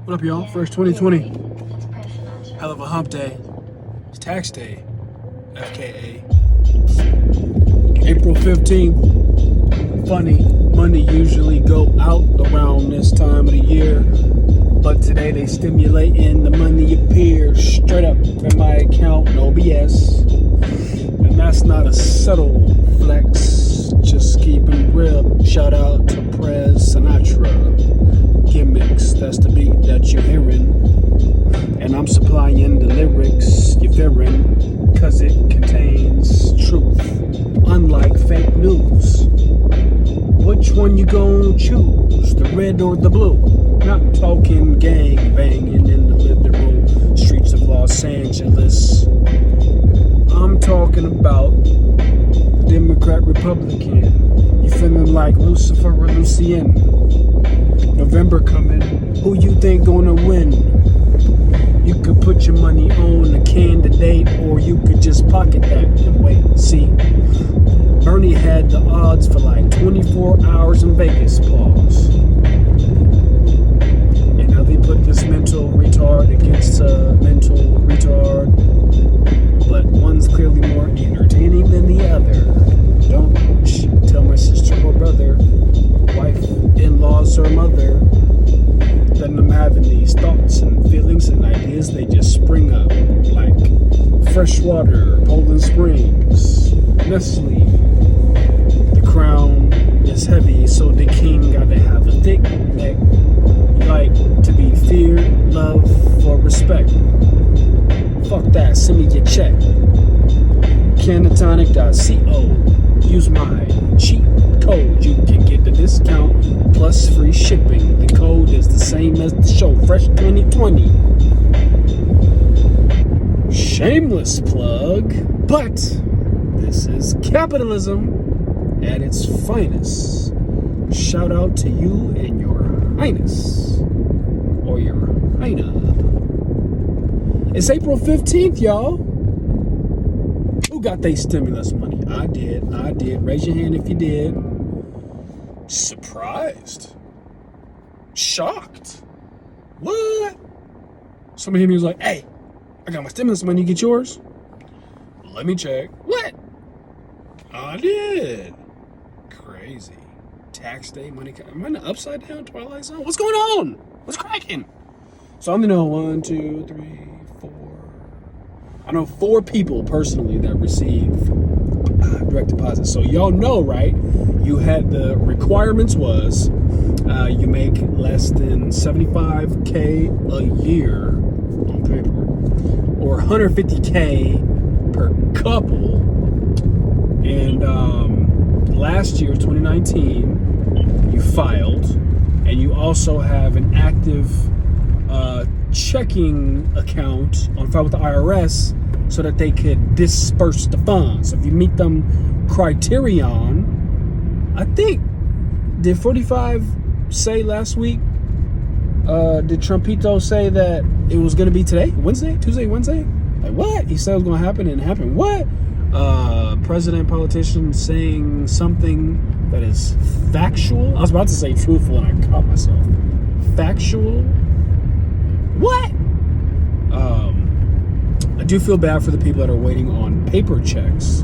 What up, y'all? FRESH2020. Hell of a hump day. It's tax day, FKA. April 15th. Funny, money usually go out around this time of the year, but today they stimulating the money appears straight up in my account, no BS. And that's not a subtle flex, just keeping real. Shout out to Prez Sinatra. Gimmicks, that's the beat that you're hearing, and I'm supplying the lyrics you're fearing, cause it contains truth, unlike fake news. Which one you gon' choose, the red or the blue? Not talking gang banging in the liberal streets of Los Angeles. I'm talking about the Democrat Republican. You feeling like Lucifer or Lucien? November coming, who you think gonna win? You could put your money on a candidate, or you could just pocket that and wait and see. Bernie had the odds for like 24 hours in Vegas, pause. And now they put this mental retard against a mental retard, but one's clearly more entertaining than the other. Don't tell my sister or brother, wife, in-laws, or mother that I'm having these thoughts and feelings and ideas. They just spring up like fresh water, Poland Springs, Nestle. The crown is heavy, so the king gotta have a thick neck. Like to be feared, loved, or respect. Fuck that, send me your check. Canatonic.co. Use my cheat code. You can get the discount plus free shipping. The code is the same as the show, FRESH2020. Shameless plug, but this is capitalism at its finest. Shout out to you and your highness, or your hyena. It's April 15th, y'all. Who got their stimulus money? I did. Raise your hand if you did. Surprised. Shocked. What? Somebody hit me was like, hey, I got my stimulus money, you get yours? Let me check. What? I did. Crazy. Tax day, money. Am I in the upside down Twilight Zone? What's going on? What's cracking? So I'm gonna know 1, 2, 3, 4. I know 4 people personally that receive direct deposit. So y'all know, right? You had the requirements was you make less than $75K a year on paper, or $150K per couple. And last year, 2019, you filed, and you also have an active checking account on file with the IRS so that they could disperse the funds. So if you meet them criterion, I think, did 45 say last week, did Trumpito say that it was going to be today, Tuesday, Wednesday? Like what? He said it was going to happen and it happened. What? President, politician saying something that is factual. I was about to say truthful and I caught myself. Factual? What? I do feel bad for the people that are waiting on paper checks.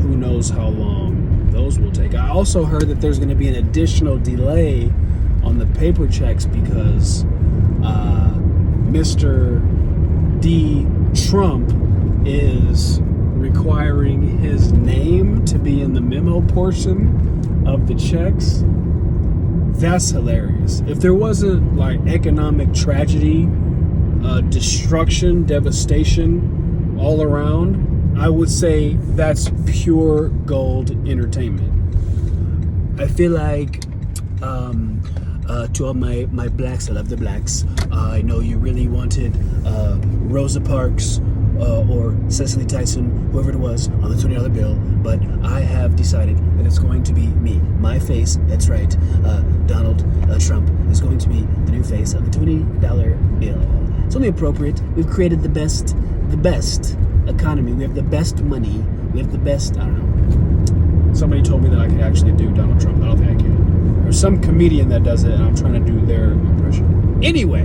Who knows how long those will take. I also heard that there's going to be an additional delay on the paper checks because Mr. D. Trump is requiring his name to be in the memo portion of the checks. That's hilarious. If there wasn't like economic tragedy, destruction, devastation all around, I would say that's pure gold entertainment. I feel like to all my blacks, I love the blacks. I know you really wanted Rosa Parks or Cecily Tyson, whoever it was, on the $20 bill, but I have decided that it's going to be me, my face. That's right. Donald Trump is going to be the new face of the $20 bill. It's only appropriate. We've created the best economy. We have the best money. We have the best, I don't know. Somebody told me that I could actually do Donald Trump. I don't think I can. There's some comedian that does it, and I'm trying to do their impression. Anyway,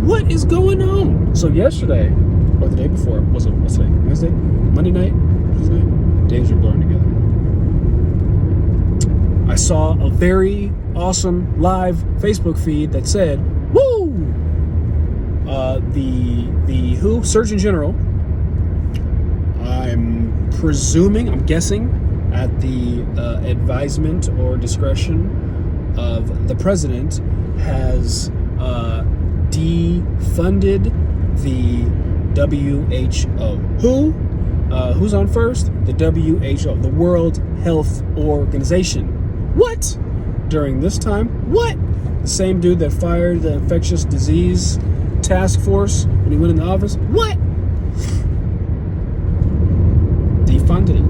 What is going on? So yesterday, or the day before, what's today? Wednesday? Monday night? Tuesday night? Days are blurring together. I saw a very awesome live Facebook feed that said, woo! The WHO Surgeon General, I'm guessing, at the advisement or discretion of the president, has defunded the WHO. Who's on first? The WHO, the World Health Organization. What? During this time? What? The same dude that fired the infectious disease task force when he went into office? What? Defunded it.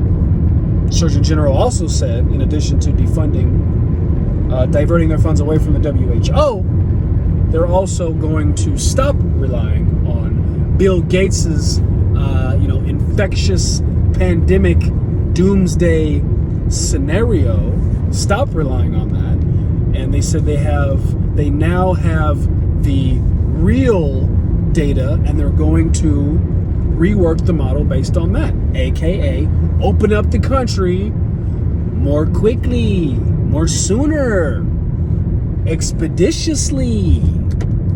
Surgeon General also said, in addition to defunding, diverting their funds away from the WHO, they're also going to stop relying on Bill Gates's, infectious pandemic doomsday scenario. Stop relying on that. And they said they now have the real data, and they're going to rework the model based on that, aka open up the country more quickly, more sooner, expeditiously.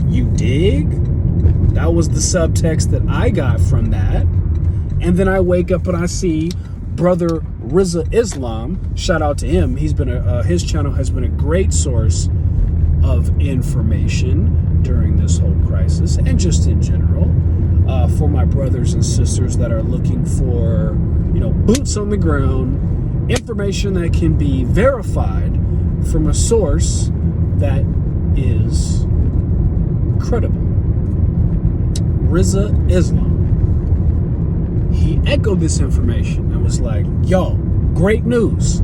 You dig? That was the subtext that I got from that. And then I wake up and I see brother Rizza Islam. Shout out to him. He's been his channel has been a great source of information during this whole crisis, and just in general, for my brothers and sisters that are looking for, boots on the ground, information that can be verified from a source that is credible. Rizza Islam, he echoed this information and was like, yo, great news.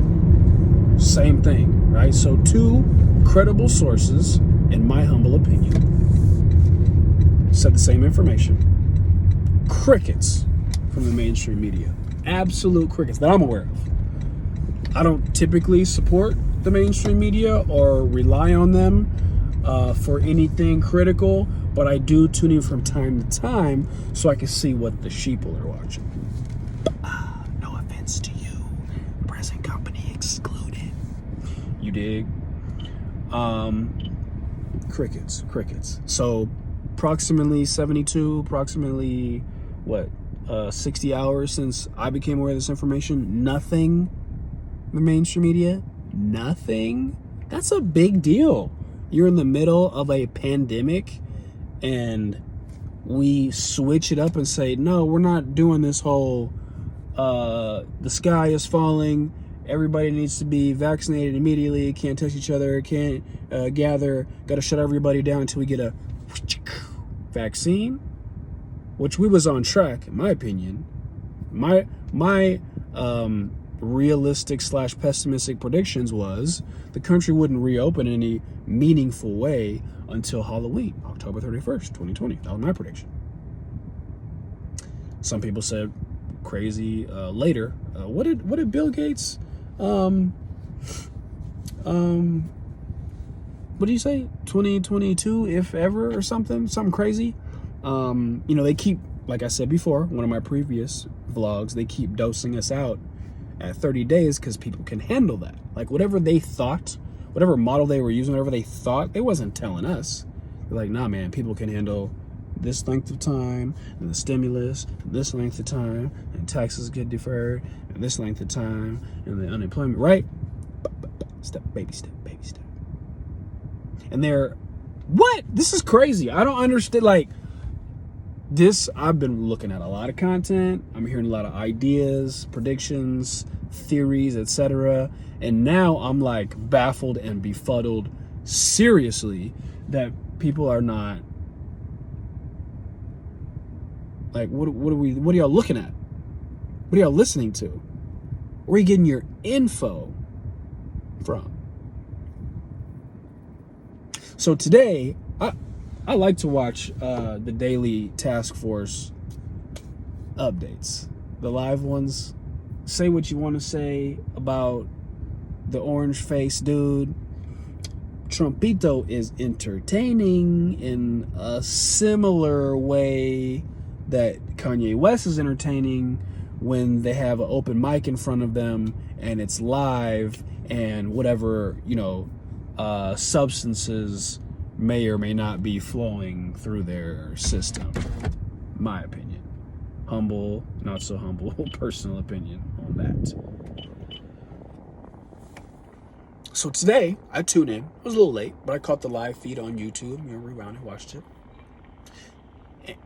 Same thing, right? So two credible sources, in my humble opinion, said the same information. Crickets from the mainstream media. Absolute crickets that I'm aware of. I don't typically support the mainstream media or rely on them for anything critical, but I do tune in from time to time so I can see what the sheeple are watching. No offense to you, present company excluded. You dig? Crickets. So approximately 60 hours since I became aware of this information, nothing, the mainstream media, nothing. That's a big deal. You're in the middle of a pandemic and we switch it up and say, no, we're not doing this whole, the sky is falling, everybody needs to be vaccinated immediately, can't touch each other, can't gather, gotta shut everybody down until we get a vaccine, which we was on track, in my opinion. My realistic / pessimistic predictions was the country wouldn't reopen in any meaningful way until Halloween, October 31st, 2020. That was my prediction. Some people said crazy later. What did Bill Gates what do you say? 2022, if ever, or something crazy. They keep, like I said before, one of my previous vlogs, they keep dosing us out at 30 days because people can handle that. Like whatever they thought, whatever model they were using, whatever they thought, they wasn't telling us. They're like, nah, man, people can handle this length of time, and the stimulus, this length of time, and taxes get deferred, and this length of time, and the unemployment, right? Step, baby step. And they're, what? This is crazy. I don't understand. Like, this, I've been looking at a lot of content. I'm hearing a lot of ideas, predictions, theories, etc. And now I'm like baffled and befuddled, seriously, that people are not, like, what are y'all looking at? What are y'all listening to? Where are you getting your info from? So today, I like to watch the daily task force updates, the live ones. Say what you want to say about the orange face dude. Trumpito is entertaining in a similar way that Kanye West is entertaining when they have an open mic in front of them and it's live, and whatever, substances may or may not be flowing through their system. My opinion. Humble, not so humble, personal opinion on that. So today, I tuned in. It was a little late, but I caught the live feed on YouTube. Rewound and watched it.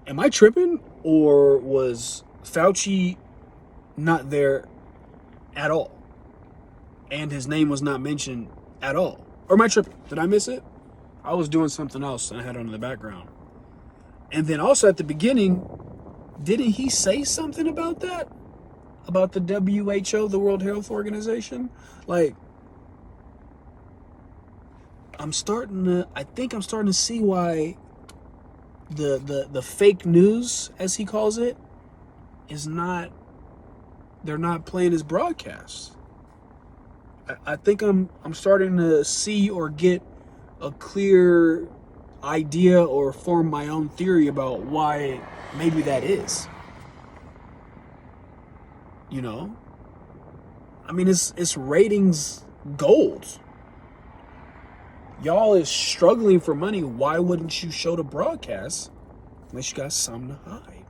Am I tripping, or was Fauci not there at all? And his name was not mentioned at all? Or am I tripping? Did I miss it? I was doing something else and I had it on in the background. And then also at the beginning, didn't he say something about that? About the WHO, the World Health Organization? Like, I think I'm starting to see why the fake news, as he calls it, they're not playing his broadcast. I think I'm starting to see or get a clear idea or form my own theory about why maybe that is. I mean, it's ratings gold. Y'all is struggling for money. Why wouldn't you show the broadcast unless you got something to hide?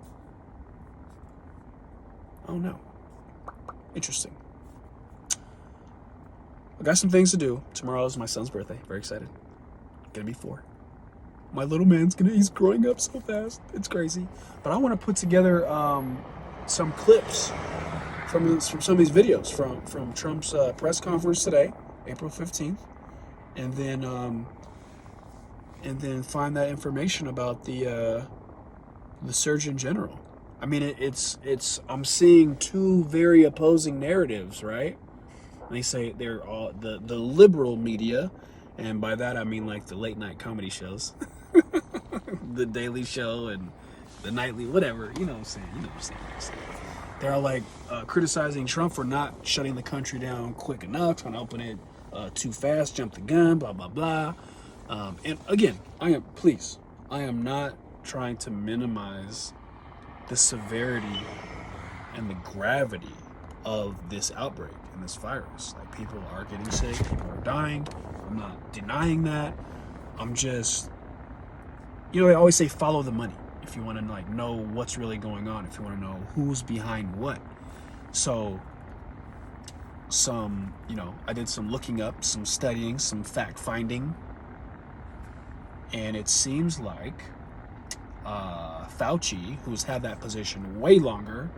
Oh no. Interesting. I got some things to do. Tomorrow is my son's birthday. Very excited. Gonna be 4. My little man's he's growing up so fast. It's crazy. But I want to put together some clips from some of these videos from Trump's press conference today, April 15th. And then find that information about the Surgeon General. I mean, it's I'm seeing two very opposing narratives, right? They say they're all the liberal media, and by that I mean like the late night comedy shows, the Daily Show and the nightly whatever. You know what I'm saying. They're all like criticizing Trump for not shutting the country down quick enough, trying to open it too fast, jump the gun, blah blah blah. And again, I am not trying to minimize the severity and the gravity of this outbreak and this virus. Like, people are getting sick, people are dying. I'm not denying that. I'm just, they always say follow the money if you want to know what's really going on, if you want to know who's behind what. So I did some looking up, some studying, some fact finding, and it seems like Fauci, who's had that position way longer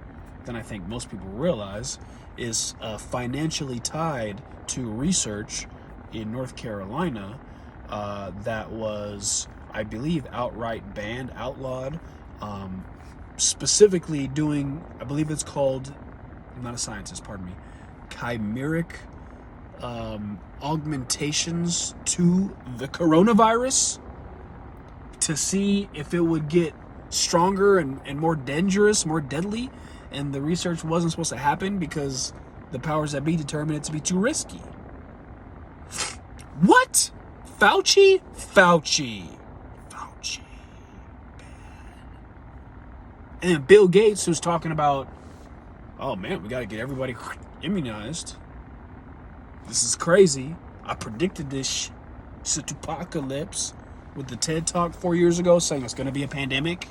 than I think most people realize, is financially tied to research in North Carolina that was, I believe, outright banned, outlawed, specifically doing, I believe it's called, I'm not a scientist, pardon me, chimeric augmentations to the coronavirus to see if it would get stronger and more dangerous, more deadly. And the research wasn't supposed to happen because the powers that be determined it to be too risky. What? Fauci. And then Bill Gates, who's talking about, oh man, we got to get everybody immunized. This is crazy. I predicted this apocalypse with the TED Talk 4 years ago, saying it's going to be a pandemic.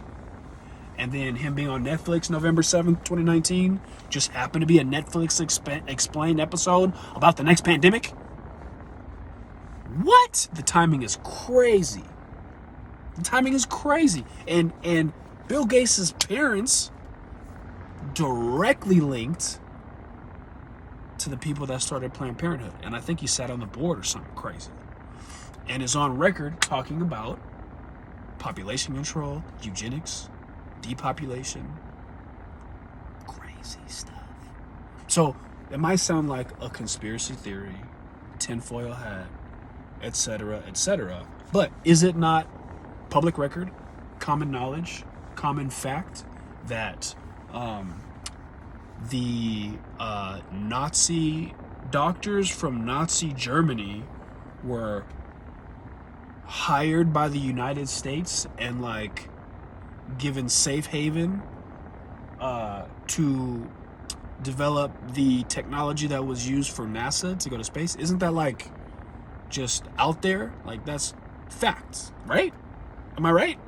And then him being on Netflix November 7th, 2019, just happened to be a Netflix explained episode about the next pandemic. What? The timing is crazy. And Bill Gates' parents directly linked to the people that started Planned Parenthood. And I think he sat on the board or something crazy. And is on record talking about population control, eugenics, depopulation, crazy stuff. So it might sound like a conspiracy theory, tinfoil hat, etc., but is it not public record, common knowledge, common fact that the Nazi doctors from Nazi Germany were hired by the United States and like given safe haven to develop the technology that was used for NASA to go to space? Isn't that like just out there? Like, that's facts, right? Am I right?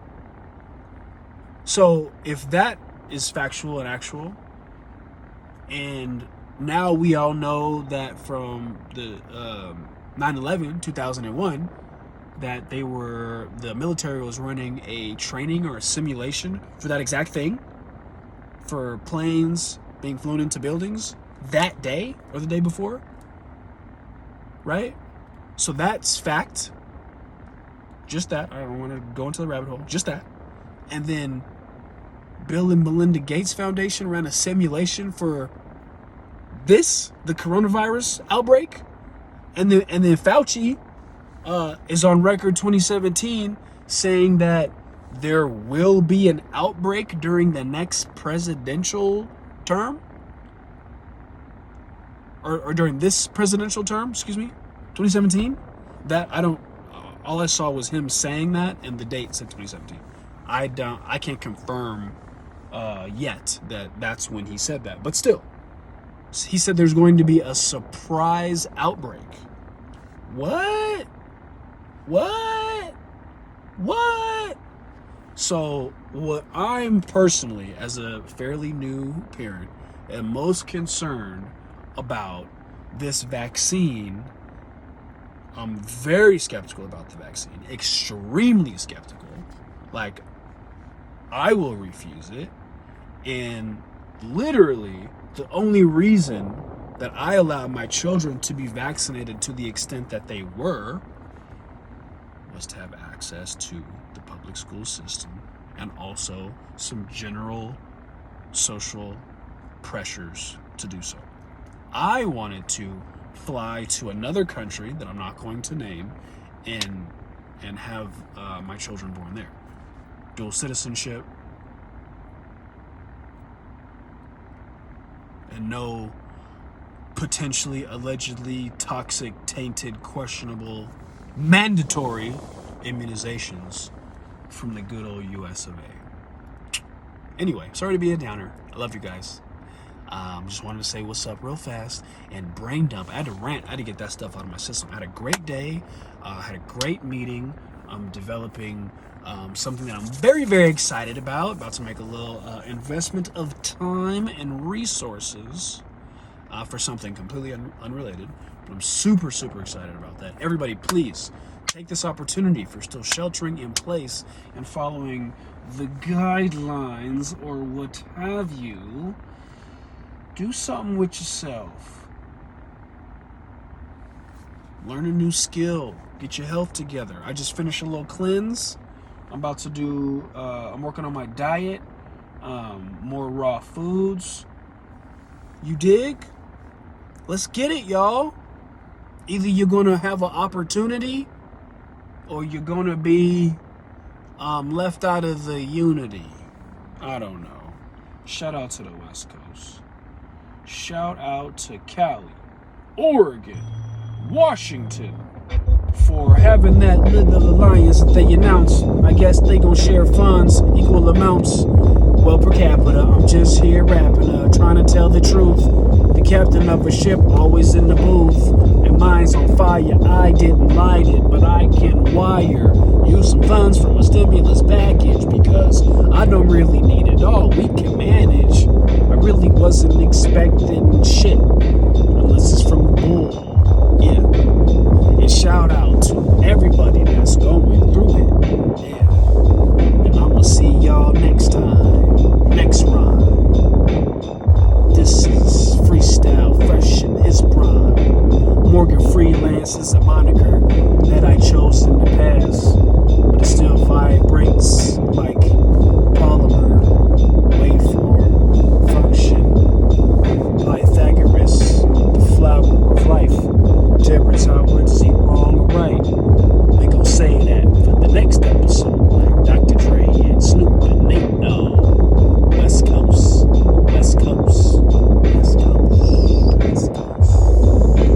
So if that is factual and actual, and now we all know that from the 9/11 2001 that the military was running a training or a simulation for that exact thing, for planes being flown into buildings that day or the day before, right? So that's fact. Just that. I don't want to go into the rabbit hole. Just that. And then Bill and Melinda Gates Foundation ran a simulation for the coronavirus outbreak. And then Fauci is on record 2017 saying that there will be an outbreak during the next presidential term. Or during this presidential term, 2017. That all I saw was him saying that, and the date said 2017. I can't confirm yet that that's when he said that, but still, he said there's going to be a surprise outbreak. What? So what I'm personally, as a fairly new parent, am most concerned about this vaccine. I'm very skeptical about the vaccine, extremely skeptical. Like, I will refuse it. And literally, the only reason that I allowed my children to be vaccinated to the extent that they were was to have access to the public school system and also some general social pressures to do so. I wanted to fly to another country that I'm not going to name and have my children born there. Dual citizenship, and no potentially, allegedly toxic, tainted, questionable, mandatory immunizations from the good old US of A. Anyway, sorry to be a downer. I love you guys. Just wanted to say what's up real fast and brain dump. I had to rant. I had to get that stuff out of my system. I had a great day. Had a great meeting. I'm developing something that I'm very, very excited about to make a little investment of time and resources for something completely unrelated. But I'm super, super excited about that. Everybody, please take this opportunity, if you're still sheltering in place and following the guidelines or what have you, do something with yourself. Learn a new skill. Get your health together. I just finished a little cleanse. I'm about to do, I'm working on my diet. More raw foods. You dig? Let's get it, y'all. Either you're going to have an opportunity or you're going to be left out of the unity. I don't know. Shout out to the West Coast. Shout out to Cali, Oregon, Washington for having that little alliance that they announced. I guess they gonna share funds, equal amounts, well, per capita. I'm just here rapping, trying to tell the truth. The captain of a ship always in the booth, and mine's on fire. I didn't light it, but I can use some funds from a stimulus package because I don't really need it all. We can manage. I really wasn't expecting shit unless it's from the bull. Yeah. And shout out to everybody that's going through it. Yeah. And I'ma see y'all next time. Next rhyme. This is Freestyle Fresh in his prime. Morgan Freelance is a moniker that I chose in the past, but it still vibrates like